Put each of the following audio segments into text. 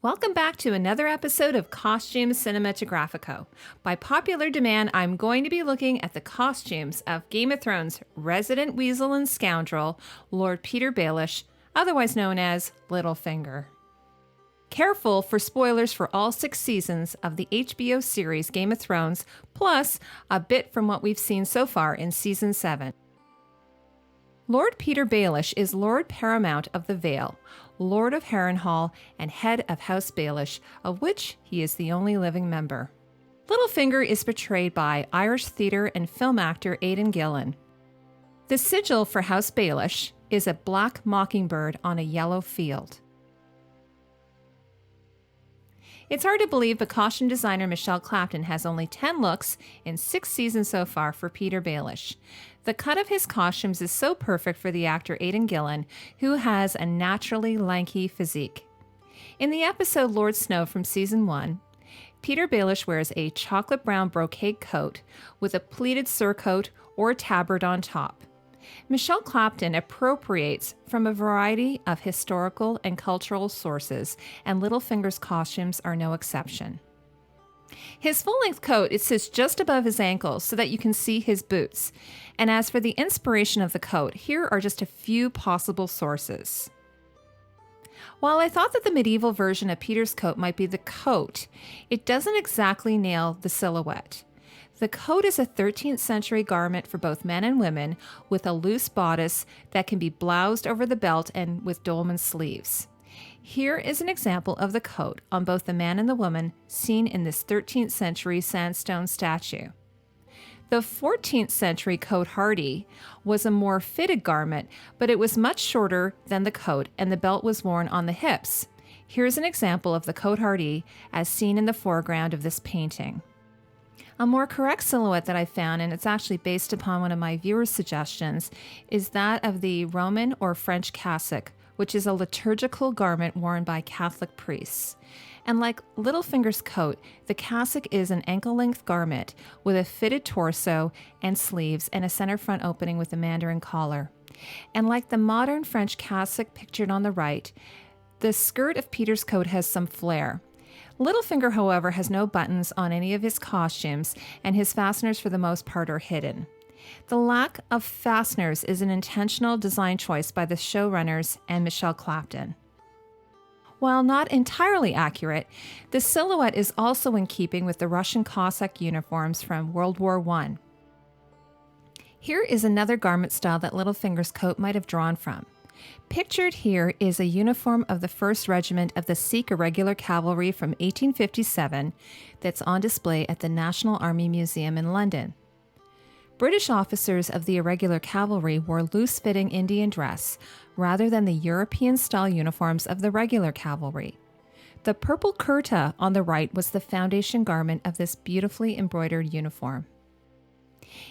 Welcome back to another episode of Costumes Cinematographico. By popular demand, I'm going to be looking at the costumes of Game of Thrones resident weasel and scoundrel, Lord Petyr Baelish, otherwise known as Littlefinger. Careful for spoilers for all 6 seasons of the HBO series Game of Thrones, plus a bit from what we've seen so far in Season 7. Lord Petyr Baelish is Lord Paramount of the Vale, Lord of Harrenhal, and head of House Baelish, of which he is the only living member. Littlefinger is portrayed by Irish theatre and film actor Aidan Gillen. The sigil for House Baelish is a black mockingbird on a yellow field. It's hard to believe, but costume designer Michelle Clapton has only 10 looks in 6 seasons so far for Petyr Baelish. The cut of his costumes is so perfect for the actor Aidan Gillen, who has a naturally lanky physique. In the episode Lord Snow from Season 1, Petyr Baelish wears a chocolate brown brocade coat with a pleated surcoat or tabard on top. Michelle Clapton appropriates from a variety of historical and cultural sources, and Littlefinger's costumes are no exception. His full-length coat, it sits just above his ankles so that you can see his boots. And as for the inspiration of the coat, here are just a few possible sources. While I thought that the medieval version of Petyr's coat might be the coat, it doesn't exactly nail the silhouette. The coat is a 13th century garment for both men and women with a loose bodice that can be bloused over the belt and with dolman sleeves. Here is an example of the coat on both the man and the woman seen in this 13th century sandstone statue. The 14th century coat Heidi was a more fitted garment, but it was much shorter than the coat and the belt was worn on the hips. Here's an example of the coat Heidi as seen in the foreground of this painting. A more correct silhouette that I found, and it's actually based upon one of my viewers' suggestions, is that of the Roman or French cassock, which is a liturgical garment worn by Catholic priests. And like Littlefinger's coat, the cassock is an ankle-length garment with a fitted torso and sleeves and a center front opening with a mandarin collar. And like the modern French cassock pictured on the right, the skirt of Petyr's coat has some flair. Littlefinger, however, has no buttons on any of his costumes, and his fasteners for the most part are hidden. The lack of fasteners is an intentional design choice by the showrunners and Michelle Clapton. While not entirely accurate, the silhouette is also in keeping with the Russian Cossack uniforms from World War I. Here is another garment style that Littlefinger's coat might have drawn from. Pictured here is a uniform of the 1st Regiment of the Sikh Irregular Cavalry from 1857 that's on display at the National Army Museum in London. British officers of the Irregular Cavalry wore loose-fitting Indian dress rather than the European-style uniforms of the regular cavalry. The purple kurta on the right was the foundation garment of this beautifully embroidered uniform.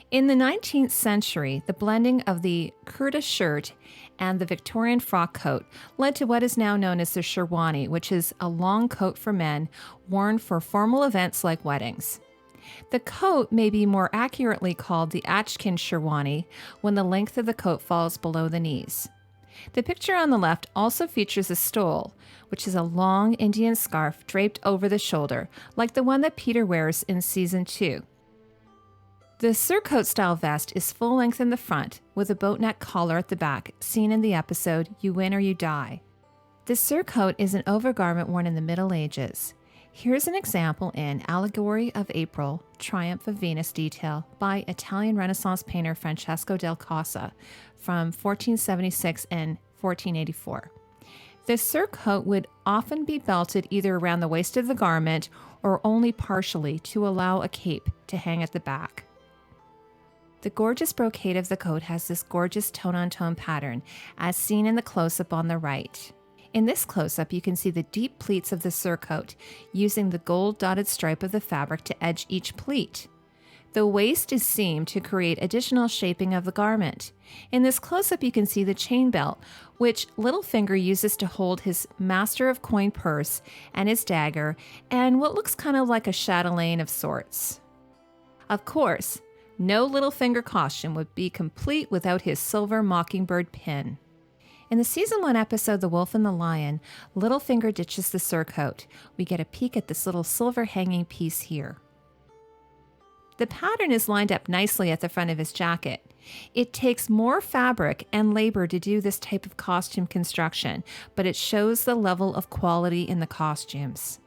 In the 19th century, the blending of the kurta shirt and the Victorian frock coat led to what is now known as the Sherwani, which is a long coat for men worn for formal events like weddings. The coat may be more accurately called the Achkin Sherwani when the length of the coat falls below the knees. The picture on the left also features a stole, which is a long Indian scarf draped over the shoulder, like the one that Petyr wears in Season 2. The surcoat-style vest is full-length in the front, with a boat neck collar at the back, seen in the episode You Win or You Die. The surcoat is an overgarment worn in the Middle Ages. Here's an example in Allegory of April, Triumph of Venus detail by Italian Renaissance painter Francesco del Casa from 1476 and 1484. The surcoat would often be belted either around the waist of the garment or only partially to allow a cape to hang at the back. The gorgeous brocade of the coat has this gorgeous tone-on-tone pattern, as seen in the close-up on the right. In this close-up, you can see the deep pleats of the surcoat, using the gold-dotted stripe of the fabric to edge each pleat. The waist is seamed to create additional shaping of the garment. In this close-up, you can see the chain belt, which Littlefinger uses to hold his Master of Coin purse and his dagger, and what looks kind of like a chatelaine of sorts. Of course, no Littlefinger costume would be complete without his silver mockingbird pin. In the season 1 episode, The Wolf and the Lion, Littlefinger ditches the surcoat. We get a peek at this little silver hanging piece here. The pattern is lined up nicely at the front of his jacket. It takes more fabric and labor to do this type of costume construction, but it shows the level of quality in the costumes.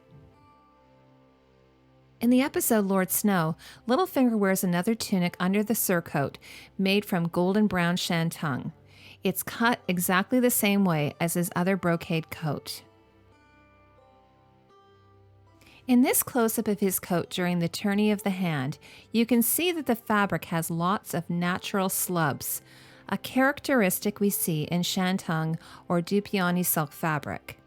In the episode Lord Snow, Littlefinger wears another tunic under the surcoat, made from golden brown shantung. It's cut exactly the same way as his other brocade coat. In this close-up of his coat during the tourney of the hand, you can see that the fabric has lots of natural slubs, a characteristic we see in shantung or dupioni silk fabric.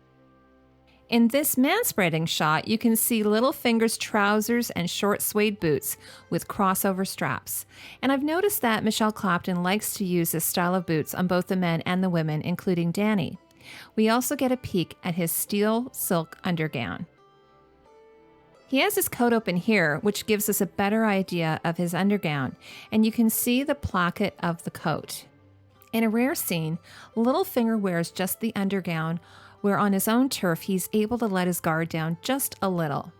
In this manspreading shot, you can see Littlefinger's trousers and short suede boots with crossover straps. And I've noticed that Michelle Clapton likes to use this style of boots on both the men and the women, including Danny. We also get a peek at his steel silk undergown. He has his coat open here, which gives us a better idea of his undergown, and you can see the placket of the coat. In a rare scene, Littlefinger wears just the undergown, where on his own turf he's able to let his guard down just a little.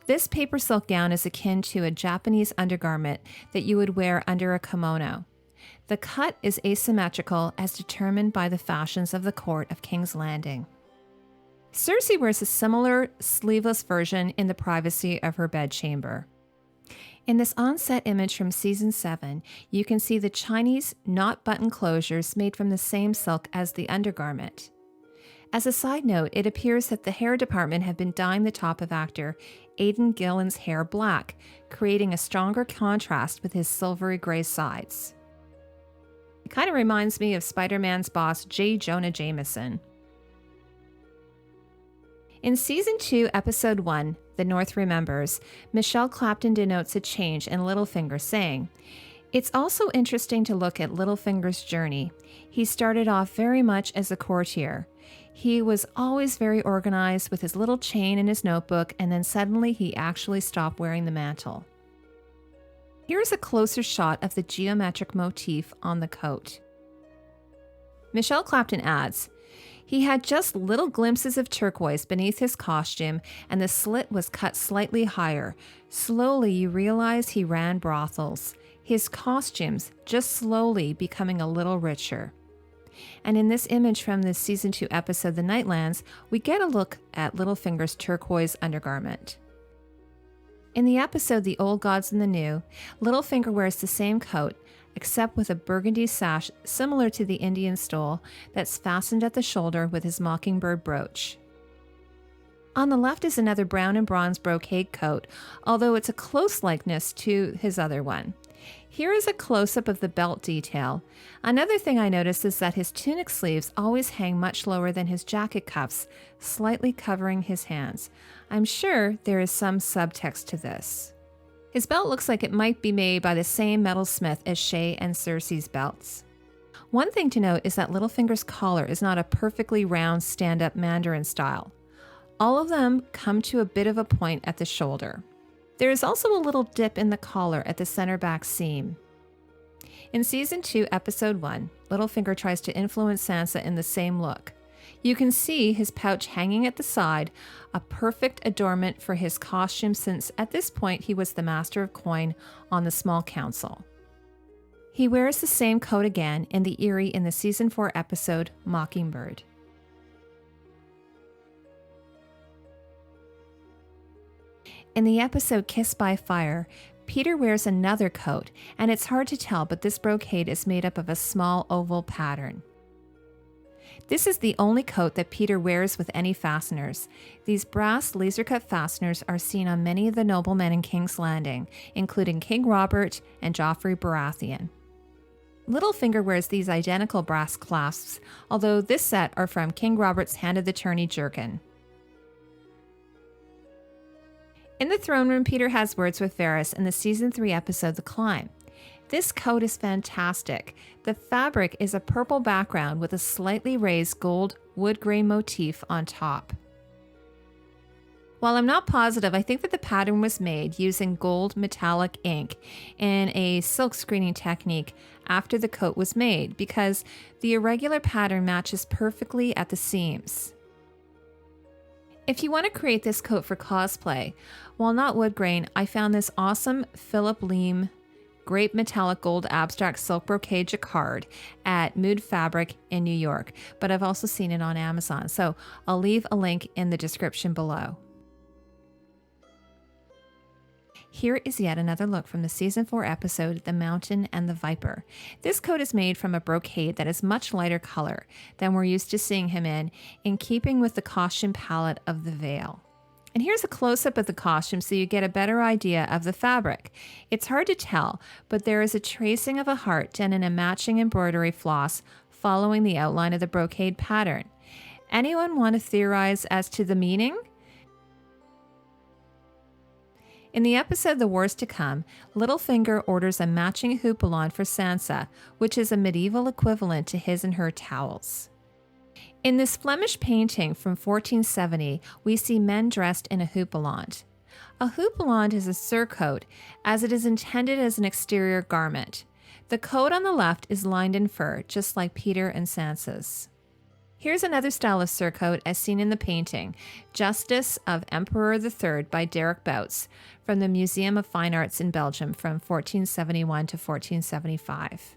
This paper silk gown is akin to a Japanese undergarment that you would wear under a kimono. The cut is asymmetrical as determined by the fashions of the court of King's Landing. Cersei wears a similar sleeveless version in the privacy of her bedchamber. In this on-set image from season 7, you can see the Chinese knot button closures made from the same silk as the undergarment. As a side note, it appears that the hair department have been dyeing the top of actor Aidan Gillen's hair black, creating a stronger contrast with his silvery gray sides. It kind of reminds me of Spider-Man's boss J. Jonah Jameson. In Season 2, Episode 1, The North Remembers, Michelle Clapton denotes a change in Littlefinger, saying, "It's also interesting to look at Littlefinger's journey. He started off very much as a courtier. He was always very organized with his little chain and his notebook, and then suddenly he actually stopped wearing the mantle." Here's a closer shot of the geometric motif on the coat. Michelle Clapton adds, "He had just little glimpses of turquoise beneath his costume, and the slit was cut slightly higher. Slowly you realize he ran brothels. His costumes just slowly becoming a little richer." And in this image from the Season 2 episode The Nightlands, we get a look at Littlefinger's turquoise undergarment. In the episode The Old Gods and the New, Littlefinger wears the same coat, except with a burgundy sash similar to the Indian stole that's fastened at the shoulder with his mockingbird brooch. On the left is another brown and bronze brocade coat, although it's a close likeness to his other one. Here is a close-up of the belt detail. Another thing I noticed is that his tunic sleeves always hang much lower than his jacket cuffs, slightly covering his hands. I'm sure there is some subtext to this. His belt looks like it might be made by the same metalsmith as Shae and Cersei's belts. One thing to note is that Littlefinger's collar is not a perfectly round stand-up Mandarin style. All of them come to a bit of a point at the shoulder. There is also a little dip in the collar at the center back seam. In Season 2, Episode 1, Littlefinger tries to influence Sansa in the same look. You can see his pouch hanging at the side, a perfect adornment for his costume since at this point he was the master of coin on the small council. He wears the same coat again in the Eyrie in the Season 4 episode Mockingbird. In the episode Kissed by Fire, Petyr wears another coat, and it's hard to tell, but this brocade is made up of a small oval pattern. This is the only coat that Petyr wears with any fasteners. These brass laser-cut fasteners are seen on many of the noblemen in King's Landing, including King Robert and Joffrey Baratheon. Littlefinger wears these identical brass clasps, although this set are from King Robert's Hand of the Tourney jerkin. In the throne room, Petyr has words with Varys in the Season 3 episode The Climb. This coat is fantastic. The fabric is a purple background with a slightly raised gold wood grain motif on top. While I'm not positive, I think that the pattern was made using gold metallic ink in a silk screening technique after the coat was made, because the irregular pattern matches perfectly at the seams. If you want to create this coat for cosplay, while not wood grain, I found this awesome Philip Leem grape metallic gold abstract silk brocade jacquard at Mood Fabric in New York, but I've also seen it on Amazon, so I'll leave a link in the description below. Here is yet another look from the Season 4 episode, The Mountain and the Viper. This coat is made from a brocade that is much lighter color than we're used to seeing him in keeping with the costume palette of the Vale. And here's a close-up of the costume so you get a better idea of the fabric. It's hard to tell, but there is a tracing of a heart done in a matching embroidery floss following the outline of the brocade pattern. Anyone want to theorize as to the meaning? In the episode The Wars to Come, Littlefinger orders a matching houppelande for Sansa, which is a medieval equivalent to his and her towels. In this Flemish painting from 1470, we see men dressed in a houppelande. A houppelande is a surcoat, as it is intended as an exterior garment. The coat on the left is lined in fur, just like Petyr and Sansa's. Here's another style of surcoat as seen in the painting, Justice of Emperor III by Derek Bouts, from the Museum of Fine Arts in Belgium from 1471 to 1475.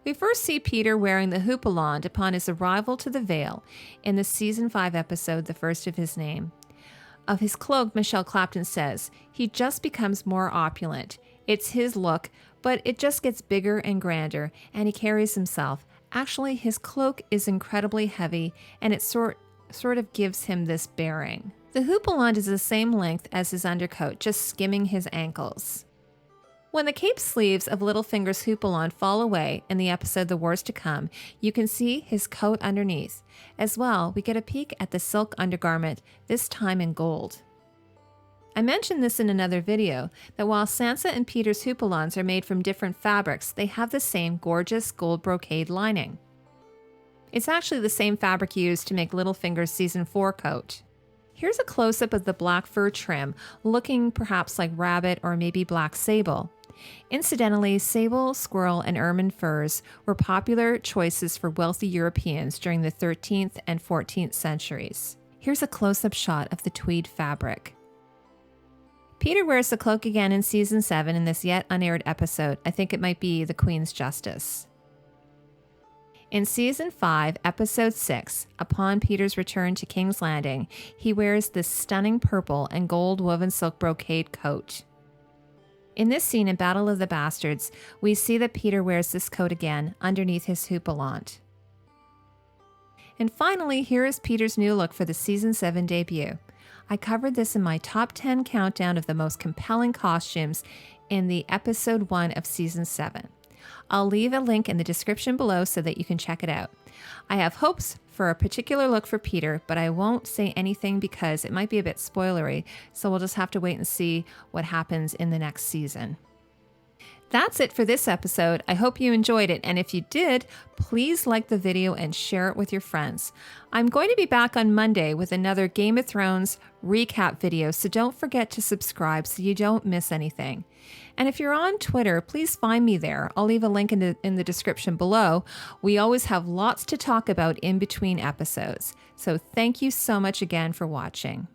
We first see Petyr wearing the houppelande upon his arrival to the Vale in the Season 5 episode, The First of His Name. Of his cloak, Michelle Clapton says, he just becomes more opulent. It's his look, but it just gets bigger and grander, and he carries himself. Actually, his cloak is incredibly heavy, and it sort of gives him this bearing. The houppelande is the same length as his undercoat, just skimming his ankles. When the cape sleeves of Littlefinger's houppelande fall away in the episode The Wars to Come, you can see his coat underneath. As well, we get a peek at the silk undergarment, this time in gold. I mentioned this in another video, that while Sansa and Petyr's houppelandes are made from different fabrics, they have the same gorgeous gold brocade lining. It's actually the same fabric used to make Littlefinger's Season 4 coat. Here's a close-up of the black fur trim, looking perhaps like rabbit or maybe black sable. Incidentally, sable, squirrel, and ermine furs were popular choices for wealthy Europeans during the 13th and 14th centuries. Here's a close-up shot of the tweed fabric. Petyr wears the cloak again in Season 7 in this yet unaired episode. I think it might be The Queen's Justice. In Season 5, Episode 6, upon Petyr's return to King's Landing, he wears this stunning purple and gold woven silk brocade coat. In this scene in Battle of the Bastards, we see that Petyr wears this coat again underneath his houppelande. And finally, here is Petyr's new look for the Season 7 debut. I covered this in my top 10 countdown of the most compelling costumes in the Episode 1 of Season 7. I'll leave a link in the description below so that you can check it out. I have hopes for a particular look for Petyr, but I won't say anything because it might be a bit spoilery, so we'll just have to wait and see what happens in the next season. That's it for this episode. I hope you enjoyed it, and if you did, please like the video and share it with your friends. I'm going to be back on Monday with another Game of Thrones recap video, so don't forget to subscribe so you don't miss anything. And if you're on Twitter, please find me there. I'll leave a link in the description below. We always have lots to talk about in between episodes. So thank you so much again for watching.